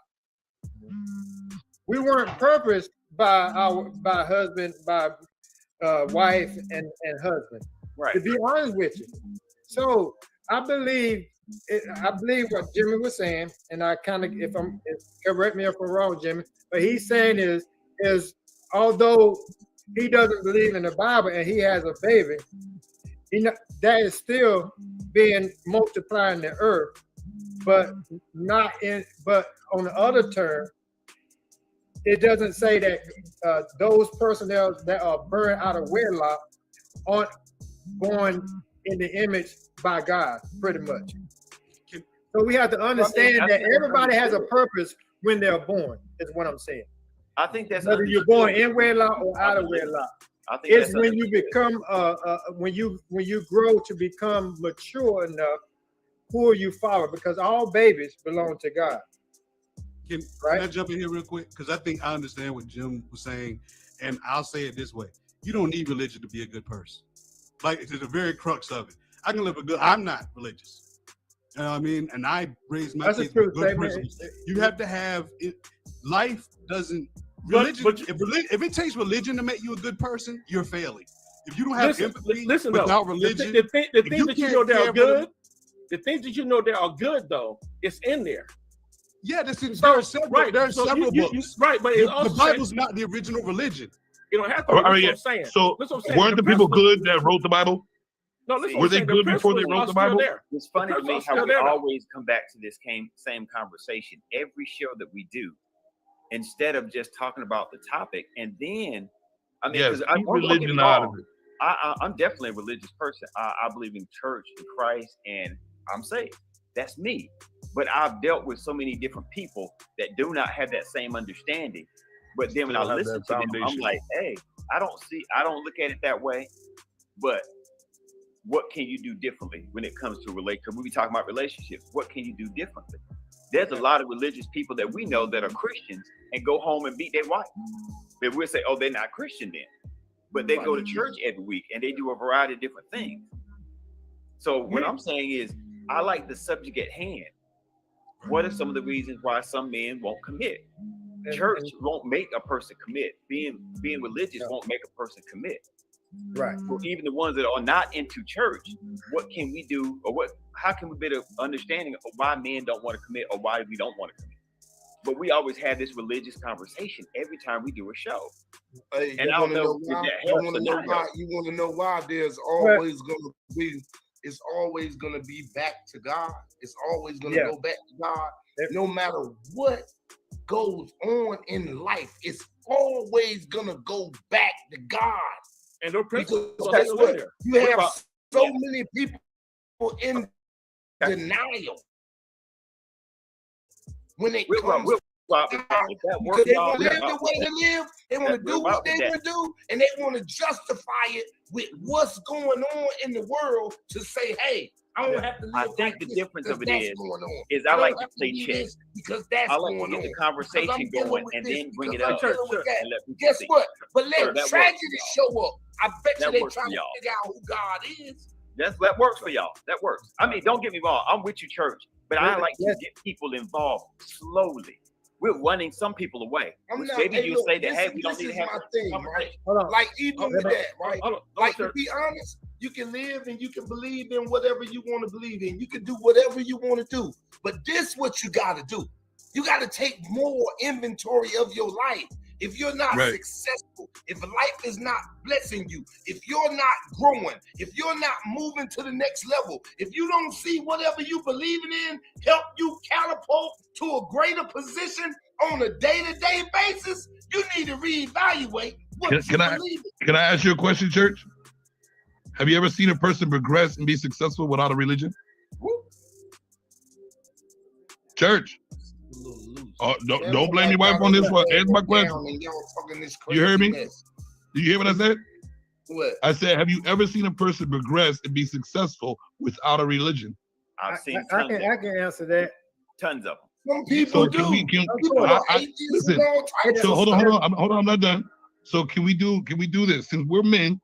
S7: We weren't purposed by husband, by wife and husband.
S5: Right.
S7: To be honest with you. So I believe what Jimmy was saying, and I kind of, correct me if I'm wrong, Jimmy, but he's saying is although he doesn't believe in the Bible and he has a baby, that is still being multiplied in the earth, but on the other term, it doesn't say that those personnel that are burned out of wedlock aren't born in the image by God, pretty much. So we have to understand that everybody has a purpose when they're born, is what I'm saying.
S5: I think that's
S7: Whether you're born in wedlock or out of wedlock.
S5: I think
S7: It's
S5: that's
S7: when you become when you grow to become mature enough, who you follow, because all babies belong to God.
S8: Can
S7: Right.
S8: I jump in here real quick? Because I think I understand what Jim was saying, and I'll say it this way: you don't need religion to be a good person. Like, it's the very crux of it. I can live a good. I'm not religious. You know what I mean? And I raised my
S7: That's a
S8: kids
S7: true
S8: with good
S7: statement.
S8: principles. You have to have it. Life doesn't.
S6: But-
S8: Religion. If it takes religion to make you a good person, you're failing. If you don't have empathy
S6: listen
S8: without
S6: though,
S8: religion,
S6: the things that you
S8: can't
S6: know that
S8: care
S6: are
S8: for
S6: good, the things that you know that are good though, it's in there.
S8: yeah, there
S6: So,
S8: are several,
S6: right,
S8: there are
S6: so
S8: several
S6: you,
S8: books.
S6: right, but it
S8: The
S6: also
S8: Bible's not the original religion.
S6: you don't have to.
S3: All
S6: That's
S3: right,
S6: what I'm saying.
S3: So
S6: That's what I'm saying.
S3: weren't the people good that wrote the Bible?
S6: No, listen,
S3: Were they
S6: I'm saying
S3: good before they
S6: principles
S3: wrote
S6: are
S3: the
S6: still
S3: Bible?
S6: there.
S5: It's funny to me
S6: principles
S5: how
S6: still
S5: we
S6: there, though.
S5: always come back to this same conversation. Every show that we do, instead of just talking about the topic, and then, I mean,
S3: Yes,
S5: because
S3: keep religion out of it.
S5: I'm definitely a religious person. I believe in church and Christ, and I'm saved. That's me. But I've dealt with so many different people that do not have that same understanding. But then when I
S3: Still have
S5: listen
S3: that
S5: to them, I'm
S3: foundation.
S5: like, hey, I don't look at it that way. But what can you do differently when it comes to relationship? When we talk about relationships, what can you do differently? There's a lot of religious people that we know that are Christians and go home and beat their wife. But we'll say, oh, they're not Christian then. But they go to church every week and they do a variety of different things. So what I'm saying is, I like the subject at hand. What are some of the reasons why some men won't commit? Church won't make a person commit. Being religious won't make a person commit.
S7: Right.
S5: Well, even the ones that are not into church, what can we do, or how can we get an understanding of why men don't want to commit or why we don't want to commit? But we always have this religious conversation every time we do a show.
S9: Hey,
S5: And
S9: you
S5: I don't
S9: want to
S5: know
S9: know
S5: if
S9: why?
S5: that
S9: You
S5: helps
S9: want
S5: or
S9: to know
S5: not
S9: why?
S5: help.
S9: You want to know why? There's always going to be. It's always going to be back to God. It's always going to go back to God. No matter what goes on in life, it's always going to go back to God.
S6: And those principles
S9: Because
S6: are
S9: guess
S6: still in
S9: what?
S6: there.
S9: You
S5: What
S9: have
S5: about-
S9: so many people in denial when it comes to
S5: If that works,
S9: because they
S5: y'all,
S9: want to
S5: we're
S9: live the
S5: about
S9: way
S5: with
S9: they live. They want to
S5: We're
S9: do what
S5: about
S9: they
S5: with that.
S9: want to do, and they want to justify it with what's going on in the world to say, "Hey, I don't have to live
S5: I
S9: like
S5: think the
S9: this
S5: difference
S9: because
S5: of it
S9: that's
S5: is
S9: going on.
S5: I
S9: don't
S5: like to
S9: have
S5: play
S9: do
S5: chess.
S9: this because that's
S5: I like to
S9: going
S5: get the
S9: on.
S5: conversation
S9: Because I'm dealing
S5: going
S9: with
S5: and
S9: this,
S5: then bring it
S9: because
S5: up
S9: I'm dealing with that.
S5: and let people
S9: Guess
S5: see.
S9: what? But let
S5: Sure, that works
S9: tragedy
S5: for
S9: show up. I bet
S5: That
S9: you they
S5: works for
S9: trying to
S5: y'all.
S9: figure out who God is.
S5: That works for y'all. That works. I mean, don't get me wrong. I'm with you, church, but I like to
S7: Yes.
S5: get people involved slowly. We're running some people away.
S9: I'm
S5: Which
S9: not.
S5: maybe
S9: hey,
S5: you'll
S9: look,
S5: say that,
S9: this
S5: hey,
S9: is-
S5: we don't
S9: this
S5: need to
S9: is
S5: have
S9: my
S5: this
S9: thing, right?
S5: conversation.
S7: Hold on.
S9: Like even
S6: Oh,
S9: with
S6: hold on,
S9: that, right?
S6: hold on,
S9: Like
S6: sir.
S9: to be honest, you can live and you can believe in whatever you want to believe in. You can do whatever you want to do. But this what you got to do. You got to take more inventory of your life. If you're not
S3: Right.
S9: successful, if life is not blessing you, if you're not growing, if you're not moving to the next level, if you don't see whatever you believing in help you catapult to a greater position on a day-to-day basis, you need to reevaluate what you
S3: Can I-
S9: believe in.
S3: Can I ask you a question, Church? Have you ever seen a person progress and be successful without a religion? Church. Oh, don't blame your wife on this one. Answer my question. You heard me? Did you hear what I said?
S9: What?
S3: I said, have you ever seen a person progress and be successful without a religion?
S5: I've seen
S7: I
S5: tons of
S7: can answer that.
S5: tons of them.
S9: Some people
S3: So
S9: do.
S3: can we?
S9: People are atheists
S3: Listen.
S9: and all types
S3: So
S9: of
S3: hold
S9: stuff.
S3: on, I'm not done. So can we do this? Since we're men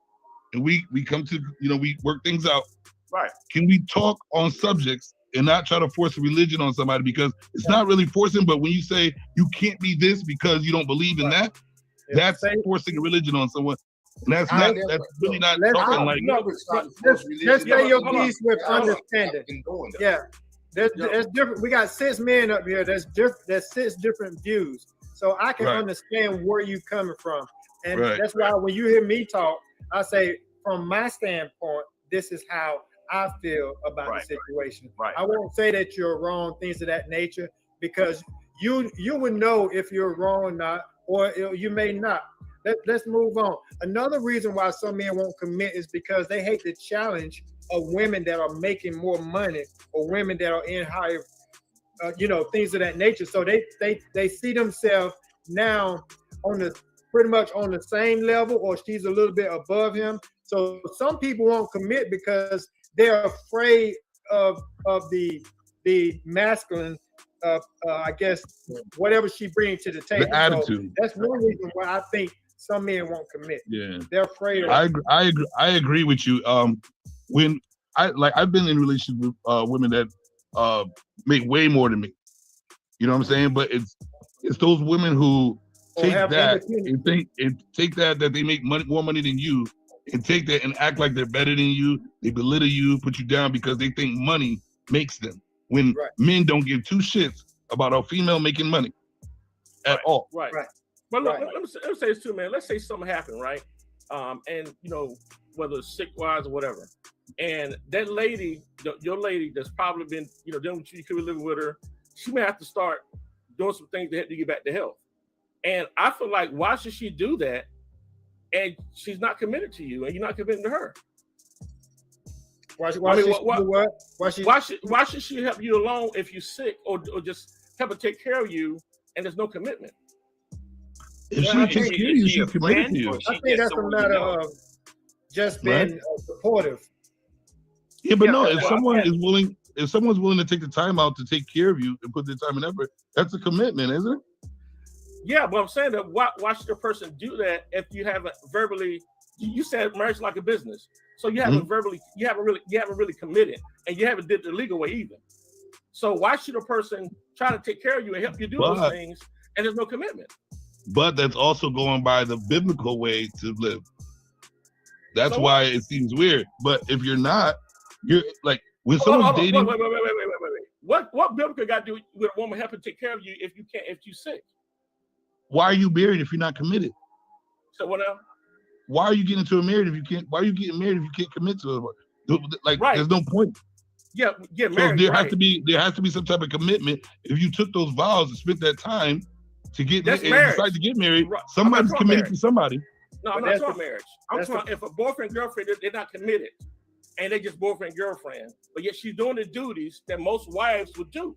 S3: and we come to, we work things out.
S5: Right.
S3: Can we talk on subjects and not try to force a religion on somebody? Because it's not really forcing, but when you say you can't be this because you don't believe in that, that's forcing a religion on someone. And that's really not talking like
S7: Let's say your
S6: hold on.
S7: piece with understanding. Yeah. There's different. We got 6 men up here. There's 6 different views. So I can
S3: Right.
S7: understand where you coming from. And
S3: Right.
S7: that's why when you hear me talk, I say, from my standpoint, this is how I feel about
S5: Right.
S7: the situation.
S5: Right.
S7: I won't say that you're wrong, things of that nature, because you would know if you're wrong or not, or you may not. Let's move on. Another reason why some men won't commit is because they hate the challenge of women that are making more money or women that are in higher, things of that nature. So they see themselves now pretty much on the same level, or she's a little bit above him. So some people won't commit because they're afraid of the masculine, I guess, whatever she brings to the table.
S3: the attitude.
S7: So that's one reason why I think some men won't commit.
S3: Yeah.
S7: They're afraid of
S3: I agree with you. When I've been in relationships with women that make way more than me. You know what I'm saying? But it's those women who take
S7: have
S3: that
S7: independence.
S3: and take that they make more money than you, and take that and act like they're better than you. They belittle you, put you down because they think money makes them. When
S7: Right.
S3: men don't give 2 shits about a female making money at all.
S6: Right.
S7: Right.
S6: But look,
S7: Right.
S6: let me say this too, man. Let's say something happened, right? And whether it's sick wise or whatever. And that lady, your lady that's probably been, dealing with you could be living with her, she may have to start doing some things to help you get back to health. And I feel like, why should she do that? And she's not committed to you, and you're not committed to her.
S7: Why should she help you alone if you're sick, or just help her take care of you, and there's no commitment?
S3: If she takes care of you, she's committed to you.
S7: I think that's a matter of just being supportive.
S3: Yeah, but no, if someone's willing to take the time out to take care of you and put the time and effort, that's a commitment, isn't it?
S6: Yeah, but I'm saying that why should a person do that if you haven't verbally? You said marriage is like a business, so you haven't verbally, you haven't really committed, and you haven't did the legal way either. So why should a person try to take care of you and help you do those things, and there's no commitment?
S3: But that's also going by the biblical way to live. That's why it seems weird. But if you're not, you're like when someone's dating.
S6: Wait. What biblical got to do with a woman helping take care of you if you're sick?
S3: Why are you married if you're not committed?
S6: So what else?
S3: Why are you getting into a marriage if you can't? Why are you getting married if you can't commit to it? Like, there's no point.
S6: Yeah,
S3: So
S6: married.
S3: there has to be some type of commitment. If you took those vows and spent that time to get and decide to get married, somebody's committed to somebody.
S6: No, I'm not talking marriage. I'm talking if a boyfriend girlfriend, they're not committed, and they just boyfriend girlfriend, but yet she's doing the duties that most wives would do.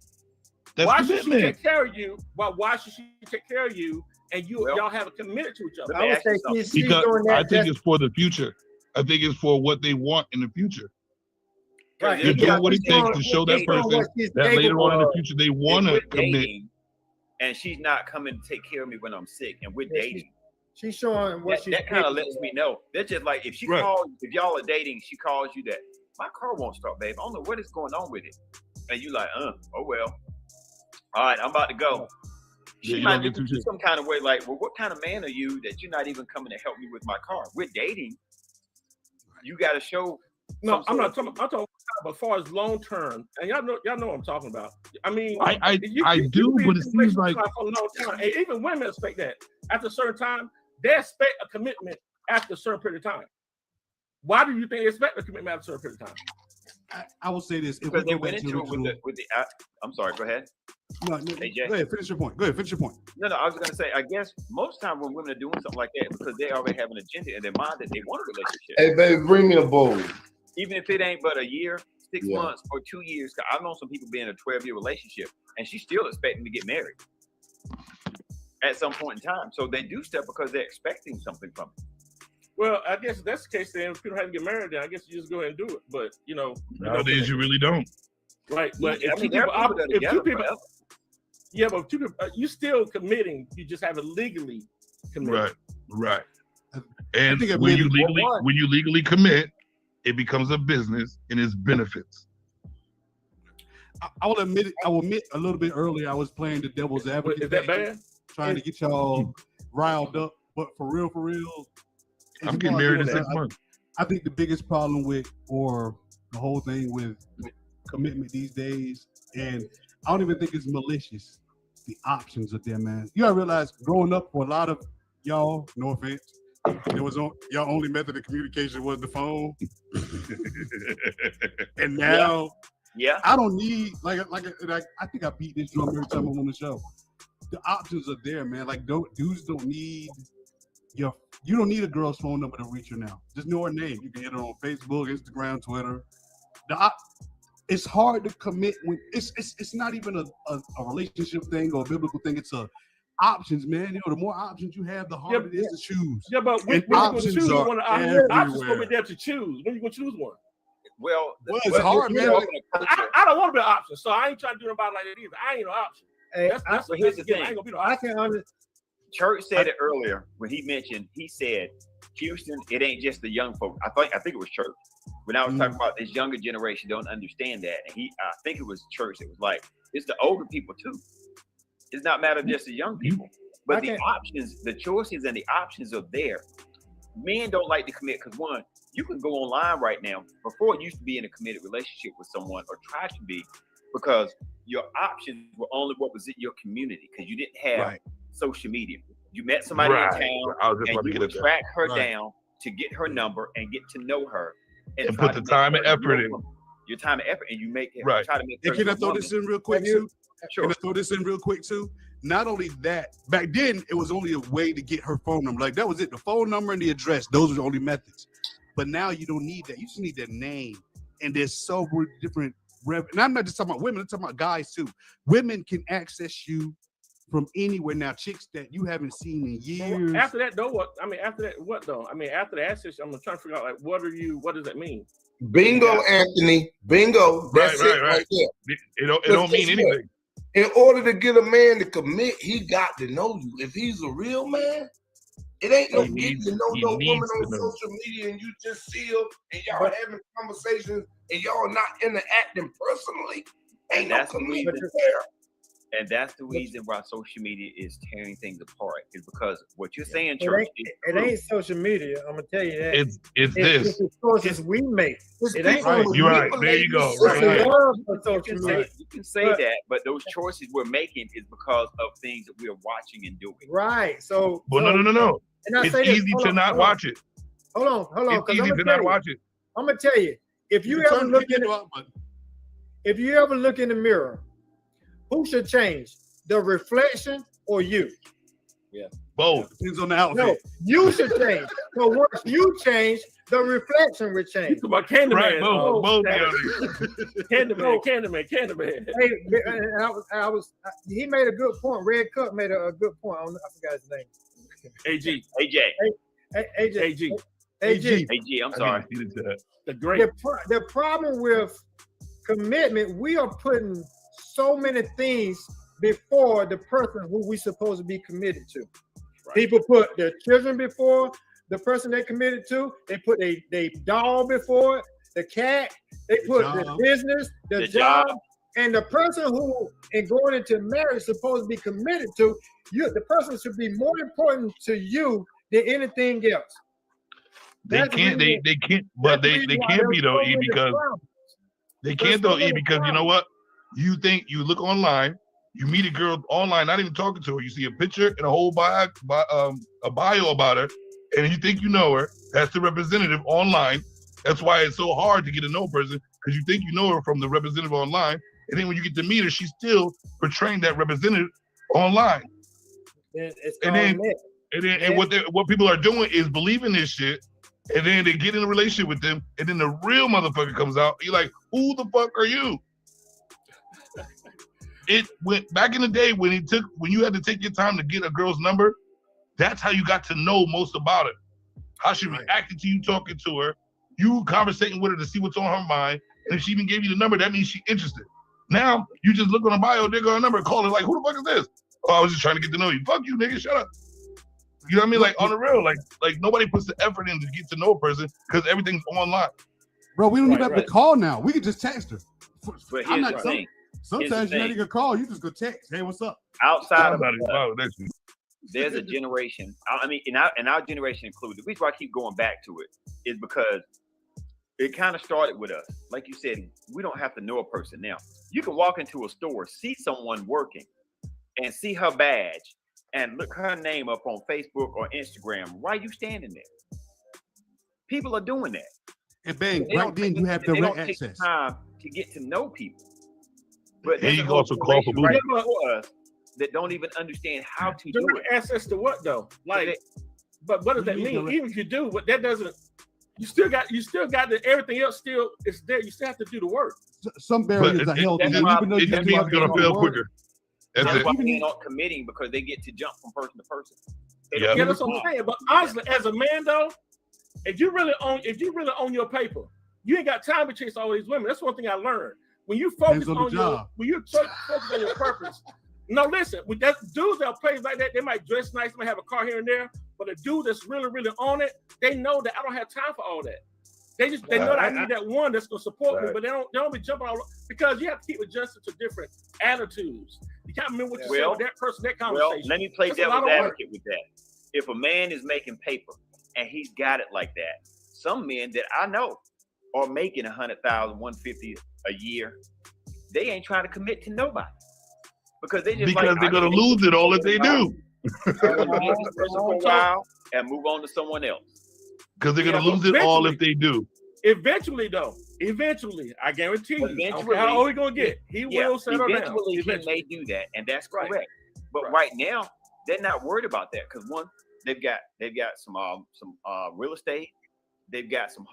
S6: Why should she take care of you? Why should she take care of you? And y'all have a commitment to each other.
S7: I would say she's
S3: because
S7: doing that.
S3: I think it's for the future. I think it's for what they want in the future.
S7: Right.
S3: They're doing what it takes to show that person that later on in the future they want to commit.
S5: And she's not coming to take care of me when I'm sick, and we're dating.
S7: She's showing what she's.
S5: That kind of lets me know. They're just like if she calls, if y'all are dating, she calls you that my car won't start, babe. I don't know what is going on with it, and you like, oh well. All right, I'm about to go. She might do some kind of way, like, well, what kind of man are you that you're not even coming to help me with my car? We're dating. You got to show.
S6: No, I'm not talking. I'm talking about as far as long term, and y'all know what I'm talking about. I mean,
S3: I do, but it seems like
S6: for a long time, and even women expect that. After a certain time, they expect a commitment after a certain period of time. Why do you think they expect a commitment after a certain period of time?
S8: I will say this:
S5: because they went into it with the. I'm sorry. Go ahead.
S8: No, go ahead. Finish your point.
S5: No, I was going to say. I guess most time when women are doing something like that, because they already have an agenda in their mind that they want a relationship.
S9: Hey, baby, bring me a bowl.
S5: Even if it ain't but a year, 6 months, or 2 years. Cause I've known some people be in a 12-year relationship, and she's still expecting to get married at some point in time. So they do stuff because they're expecting something from it.
S6: Well, I guess if that's the case, then if people have to get married, then I guess you just go ahead and do it. But
S3: nowadays you really don't.
S6: Right, but if two people, but two people, you still committing. You just haven't legally committed.
S3: Right. And when you legally commit, it becomes a business and it's benefits.
S8: I will admit a little bit earlier I was playing the devil's advocate.
S6: Is that bad?
S8: Trying to get y'all riled up, but for real,
S3: I'm getting married in 6 months.
S8: I think the biggest problem or the whole thing with commitment these days, and I don't even think it's malicious. The options are there, man. You gotta realize, growing up for a lot of y'all, no offense, your only method of communication was the phone. And now, I don't need like I think I beat this drum every time I'm on the show. The options are there, man. Like dudes don't need you don't need a girl's phone number to reach her now. Just know her name. You can hit her on Facebook, Instagram, Twitter. It's hard to commit when it's not even a relationship thing or a biblical thing. It's options, man. The more options you have, the harder it is to choose.
S6: Yeah, but when you gonna choose one, options gonna be there to choose. When you gonna choose one?
S5: Well,
S8: it's hard, man.
S6: I don't want to be an option, so I ain't trying to do nobody like that either. I ain't no option.
S7: Hey,
S6: that's
S5: here's the thing.
S6: I ain't gonna be no option.
S5: Church said it earlier when he said, Houston, it ain't just the young folk. I think it was Church. When I was talking about this younger generation don't understand that. And I think it was Church. It was like, it's the older people too. It's not matter just the young people. But the options, the choices and the options are there. Men don't like to commit because one, you can go online right now. Before it used to be in a committed relationship with someone or try to be, because your options were only what was in your community because you didn't have social media. You met somebody in town and you would track her down to get her number and get to know her.
S3: And
S5: try
S3: put
S5: to
S3: the
S5: make
S3: time and
S5: her
S3: effort
S5: your
S3: in.
S5: woman. Your time and effort, and you make
S3: Right.
S5: try to make
S8: And
S5: her
S8: can I
S5: your
S8: throw
S5: woman.
S8: this in real quick
S7: Have you-
S8: too?
S5: Sure.
S8: Can I throw this in real quick too? Not only that, back then it was only a way to get her phone number. Like that was it. The phone number and the address. Those were the only methods. But now you don't need that. You just need their name. And there's so many different. And I'm not just talking about women. I'm talking about guys too. Women can access you from anywhere now. Chicks that you haven't seen in years.
S6: After that, though, what? I mean, after that, what though? I mean, after the access, I'm trying to figure out like, what does that mean?
S9: Bingo, Anthony. Bingo. That's
S3: Right,
S9: it
S3: right.
S9: right there.
S3: It don't mean anything.
S9: In order to get a man to commit, he got to know you. If he's a real man, it ain't no
S3: He
S9: getting
S3: needs-
S9: to know
S3: he
S9: no woman
S3: needs
S9: on
S3: to know.
S9: social media and you just see her and y'all having conversations and y'all not interacting personally. Ain't no
S5: That's the
S9: commitment
S5: reason.
S9: there.
S5: And that's the reason why social media is tearing things apart. Is because what you're saying,
S7: It
S5: church,
S7: ain't,
S5: is
S7: it
S5: true.
S7: ain't social media. I'm gonna tell you that.
S3: It's
S7: It's
S3: this.
S7: the choices we make.
S9: It's
S7: It ain't
S9: people
S3: You're right.
S9: manipulating
S3: There you go.
S9: the
S3: Right
S7: It's
S9: system.
S3: there.
S7: the love for
S5: You
S7: social
S5: can say,
S7: media.
S5: you can say
S7: But-
S5: that, but those choices we're making is because of things that we're watching and doing.
S7: Right. So.
S3: Well,
S7: so,
S3: no.
S7: And I
S3: It's
S7: say this,
S3: easy
S7: hold
S3: to
S7: on,
S3: not
S7: hold on,
S3: watch it.
S7: Hold on,
S3: It's
S7: because
S3: easy
S7: I'm
S3: to
S7: gonna
S3: not
S7: tell you.
S3: watch it.
S7: I'm gonna tell you. If you ever look in the mirror, who should change? The reflection or you?
S3: Both.
S8: Depends on the
S7: No,
S8: outfit.
S7: you should change. So once you change, the reflection will
S6: You
S7: change.
S6: talk about Candyman.
S3: Right, both.
S6: Hey,
S3: Both.
S6: Candyman.
S7: Hey, and he made a good point. Red Cup made a good point. I forgot his name.
S6: AG.
S5: AJ,
S7: AJ.
S6: AG.
S5: AG, I'm sorry.
S6: The great.
S7: The problem with commitment, we are putting so many things before the person who we supposed to be committed to.
S5: Right.
S7: People put their children before the person they committed to. They put a dog before it, the cat. They put the
S8: job.
S7: business, the
S5: The
S7: job,
S5: job.
S7: and the person who in going into marriage supposed to be committed to you. The person should be more important to you than anything else.
S3: They
S7: That's
S3: can't.
S7: really-
S3: They can't. But
S7: That's
S3: they
S7: the reason why
S3: can't be
S7: there's
S3: though,
S7: so
S3: E,
S7: many
S3: because
S7: problems.
S3: they
S7: There's
S3: can't
S7: so
S3: though, E,
S7: many
S3: because you know
S7: problems.
S3: what? You think you look online, you meet a girl online, not even talking to her. You see a picture and a whole bio about her, and you think you know her. That's the representative online. That's why it's so hard to get to know a person, because you think you know her from the representative online, and then when you get to meet her, she's still portraying that representative online.
S7: It's
S3: And
S7: called
S3: then-
S7: net.
S3: And then and what people are doing is believing this shit, and then they get in a relationship with them, and then the real motherfucker comes out. You're like, who the fuck are you? It went back in the day when you had to take your time to get a girl's number. That's how you got to know most about her. How she reacted to you talking to her, you conversating with her to see what's on her mind, and if she even gave you the number, that means she's interested. Now you just look on a bio, dig on her number, call her like, who the fuck is this? Oh, I was just trying to get to know you. Fuck you, nigga, shut up. You know what I mean? Like on the real, like nobody puts the effort in to get to know a person because everything's online.
S8: Bro, we don't even
S6: Right,
S8: have to call now. We can just text her.
S5: But
S8: I'm
S5: here's
S8: not
S5: the
S8: some-
S5: thing.
S8: Sometimes you're not
S5: thing.
S8: even call. You just go text. Hey, what's up?
S5: Outside
S3: I'm
S5: of
S3: not even bothered with that shit.
S5: there's a generation. I mean, in our generation included. The reason why I keep going back to it is because it kind of started with us. Like you said, we don't have to know a person now. You can walk into a store, see someone working, and see her badge, and look her name up on Facebook or Instagram. Why you standing there? People are doing that.
S8: And bang,
S5: They
S8: right
S5: don't
S8: then
S5: take-
S8: you have
S5: they
S8: direct
S5: don't take the
S8: access.
S5: time to get to know people. But
S3: And
S5: there's
S3: you
S5: a
S3: can
S5: whole
S3: also call for
S5: generation
S3: booty.
S5: right before us that don't even understand how to do
S6: Direct
S5: it.
S6: access to what though? Like, but what does that
S8: What do you
S6: mean?
S8: mean direct-
S6: Even if you do, but that doesn't. You still got the everything else still is there. You still have to do the work.
S8: Some
S3: But
S8: barriers
S3: it,
S8: are healthy.
S3: it,
S8: and
S3: just,
S8: even though
S3: it
S8: you
S3: just
S8: do
S3: means
S8: have
S3: it's gonna
S8: to
S3: fail
S8: work,
S3: quicker. That's
S5: That's
S3: it.
S5: why
S8: Even
S5: they're
S8: if-
S5: not committing, because they get to jump from person to person. They
S3: Yeah.
S5: don't
S6: Yeah,
S5: give
S6: that's
S5: a
S6: what I'm
S5: fuck.
S6: saying. But honestly, as a man though, if you really own your paper, you ain't got time to chase all these women. That's one thing I learned. When you focus
S8: Depends on the
S6: on your
S8: job.
S6: focus on your purpose. No, listen, with that dudes that plays like that, they might dress nice, they might have a car here and there, but a dude that's really, really on it, they know that I don't have time for all that. They know that I need that one that's gonna support me, but they don't be jumping all because you have to keep adjusting to different attitudes. You can't remember what you said with that person, that
S5: Well,
S6: conversation.
S5: let me play
S6: That's a lot
S5: devil's
S6: of work.
S5: advocate with that. If a man is making paper and he's got it like that, some men that I know are making 100,000, 150 a year, they ain't trying to commit to nobody because they just
S3: Because
S5: like,
S3: they're gonna lose it all if they do.
S5: I'm gonna be with this person for a while and move on to someone else.
S3: Because they're gonna
S6: Yeah,
S3: lose it all
S6: eventually.
S3: if they do.
S6: Eventually, though, I guarantee you, I don't care how old he's gonna get, he will settle down.
S5: Eventually, he may do that, and that's
S6: Right.
S5: correct. But right now, they're not worried about that because one, they've got some real estate, they've got some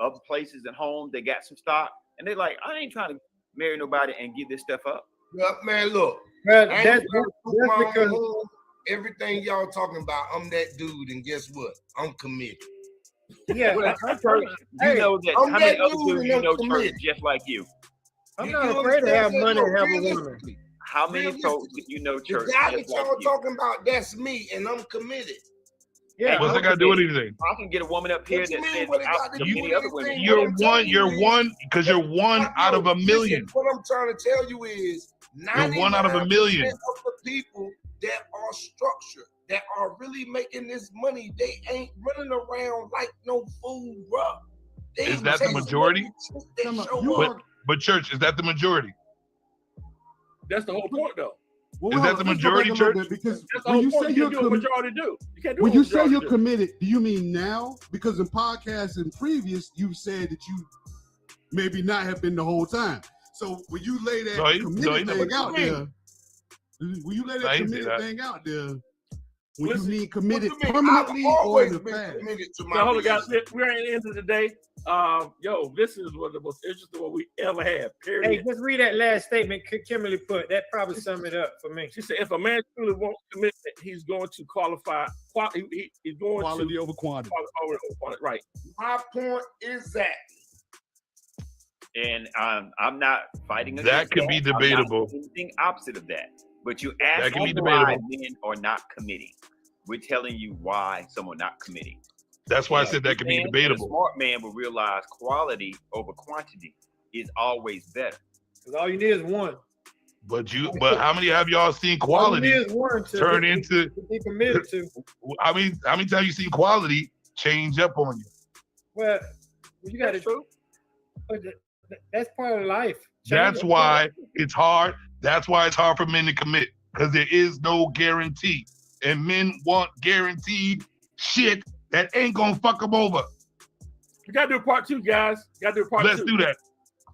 S5: other places and homes, they got some stock, and they're like, I ain't trying to marry nobody and give this stuff up.
S9: Yeah, man, look.
S7: But
S9: I ain't
S7: that's
S9: gonna put my
S7: because
S9: own- everything y'all talking about, I'm that dude, and guess what? I'm committed.
S7: yeah,
S5: Well,
S7: I'm,
S5: Church, you know that
S9: I'm
S5: how many
S9: that
S5: other
S9: dude
S5: dudes
S9: and
S5: you
S9: I'm
S5: know, Church,
S9: committed.
S5: just like you?
S7: I'm
S9: You
S7: not
S9: understand
S7: afraid to have
S9: what I'm
S7: money
S9: saying?
S7: and have a woman.
S9: Realistically,
S5: How many folks
S9: realistically,
S5: do you know,
S9: the
S5: Church,
S9: guy
S5: just
S9: that
S5: like
S9: y'all
S5: you?
S9: talking about, that's me, and I'm committed.
S7: Yeah,
S3: What's that got to do with anything?
S5: I can get a woman up here
S9: What you
S5: that
S9: mean,
S5: says
S9: what it got
S5: out
S9: to
S5: to
S9: do
S5: many
S9: with
S5: other women.
S9: anything?
S3: You're
S9: I'm telling
S3: you're
S9: you
S3: one, because you're one out of a million.
S9: What I'm trying to tell you is,
S3: You're one out of a million.
S9: 99% of the people that are structured, that are really making this money, they ain't running around like no fool, bro. They
S3: Is that the
S9: chasing
S3: majority?
S9: every chick that show
S8: You
S9: up.
S8: are,
S3: But church, is that the majority?
S6: That's the whole point, though.
S8: well,
S3: Is that
S8: hold
S3: the
S8: on, let's go
S3: majority,
S8: back a little
S3: Church?
S8: bit, because
S6: That's the
S8: when
S6: whole
S8: you
S6: point.
S8: say
S6: You
S8: you're
S6: can't do what
S8: committed,
S6: majority do. You can't do
S8: when
S6: what
S8: you say
S6: majority
S8: you're
S6: do.
S8: committed, do you mean now? Because in podcasts and previous, you've said that you maybe not have been the whole time. So when you lay that
S3: No, he
S8: committed
S3: never
S8: thing
S3: said
S8: out
S9: that.
S8: there, when you lay
S3: No,
S8: that
S3: he didn't say
S8: committed
S3: that.
S8: thing out there, when
S6: Listen,
S8: you mean committed
S9: What you mean?
S8: permanently
S9: I've
S8: or in
S9: always
S8: the
S9: been
S8: past?
S9: committed to my
S6: So hold on, guys.
S9: relationship.
S6: We're at the end of the day. Yo, this is one of the most interesting one we ever had.
S7: Hey,
S6: Period.
S7: just read that last statement Kimberly put. That probably sum it up for me.
S6: She said, if a man truly wants commitment, he's going to qualify. He's going
S8: Quality
S6: to
S8: over quantity.
S6: right.
S9: My point is that
S5: And I'm not fighting
S3: That
S5: against
S3: could be
S5: I'm not
S3: debatable.
S5: doing anything opposite of that. But you
S3: That
S5: ask
S3: can be
S5: why
S3: debatable.
S5: men are not committing. We're telling you why someone not committing.
S3: That's why I said that could be
S5: And a
S3: debatable.
S5: smart man will realize quality over quantity is always better.
S7: Because all you need is one.
S3: But how many have y'all seen
S7: All you
S3: quality
S7: need is one to
S3: turn
S7: be-
S3: into?
S7: to be committed to.
S3: How many times you seen quality change up on you?
S7: Well, you got to.
S6: true.
S7: That's part of life.
S3: That's
S7: Change-
S3: why it's hard. That's why it's hard for men to commit, because there is no guarantee, and men want guaranteed shit that ain't gonna fuck them over.
S6: We gotta do part 2, guys. Gotta do part 2.
S3: Let's do that.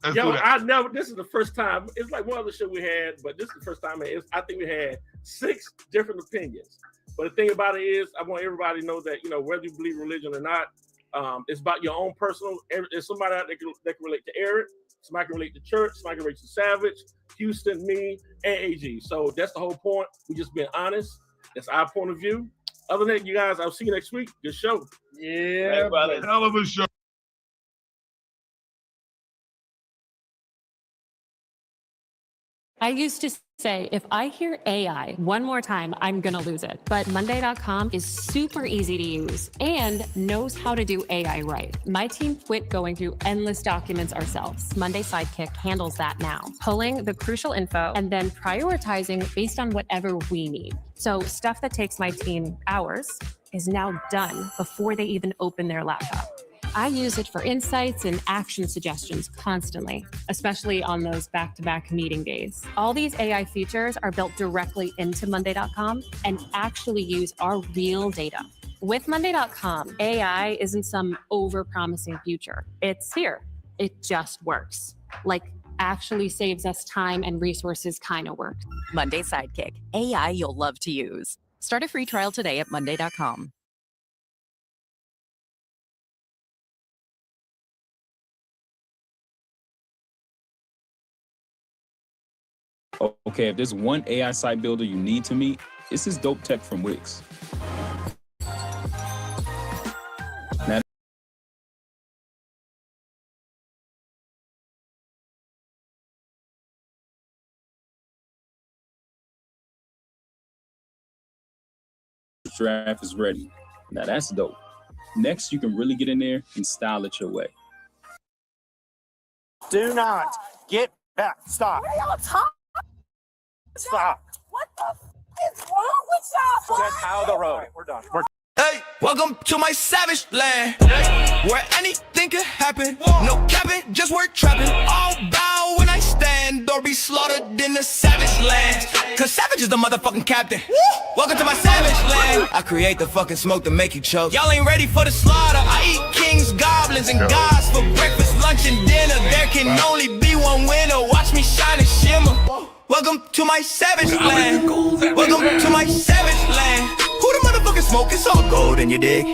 S3: Let's
S6: Yo,
S3: do that.
S6: this is the first time. It's like one other show we had, but this is the first time. I think we had 6 different opinions. But the thing about it is, I want everybody to know that, whether you believe in religion or not, it's about your own personal. There's somebody out there that can relate to Eric. Somebody can relate to Church. Somebody can relate to Savage, Houston, me, and AG. So that's the whole point. We just being honest. That's our point of view. Other than that, you guys, I'll see you next week. Good show.
S7: Yeah,
S5: brother.
S3: Hell of a show.
S1: I used to say, if I hear AI one more time, I'm going to lose it. But Monday.com is super easy to use and knows how to do AI right. My team quit going through endless documents ourselves. Monday Sidekick handles that now, pulling the crucial info and then prioritizing based on whatever we need. So stuff that takes my team hours is now done before they even open their laptop. I use it for insights and action suggestions constantly, especially on those back-to-back meeting days. All these AI features are built directly into Monday.com and actually use our real data. With Monday.com, AI isn't some over-promising future. It's here. It just works. Like, actually saves us time and resources kind of work.
S10: Monday Sidekick, AI you'll love to use. Start a free trial today at Monday.com.
S11: Okay, if there's one AI site builder you need to meet, it's this dope tech from Wix. Now, draft is ready. Now that's dope. Next, you can really get in there and style it your way.
S12: Do not get back. Stop.
S13: What are y'all talking?
S12: Stop.
S13: What the f is wrong with y'all?
S12: Get out of the road. We're done.
S2: Hey, welcome to my savage land, where anything could happen. No capping, just work trapping. All bow when I stand or be slaughtered in the savage land. Cause savage is the motherfucking captain. Welcome to my savage land. I create the fucking smoke to make you choke. Y'all ain't ready for the slaughter. I eat kings, goblins, and gods for breakfast, lunch, and dinner. There can only be one winner. Watch me shine and shimmer. Welcome to my savage land. Welcome to my savage land. Who the motherfucking smoke? It's all gold in your dig.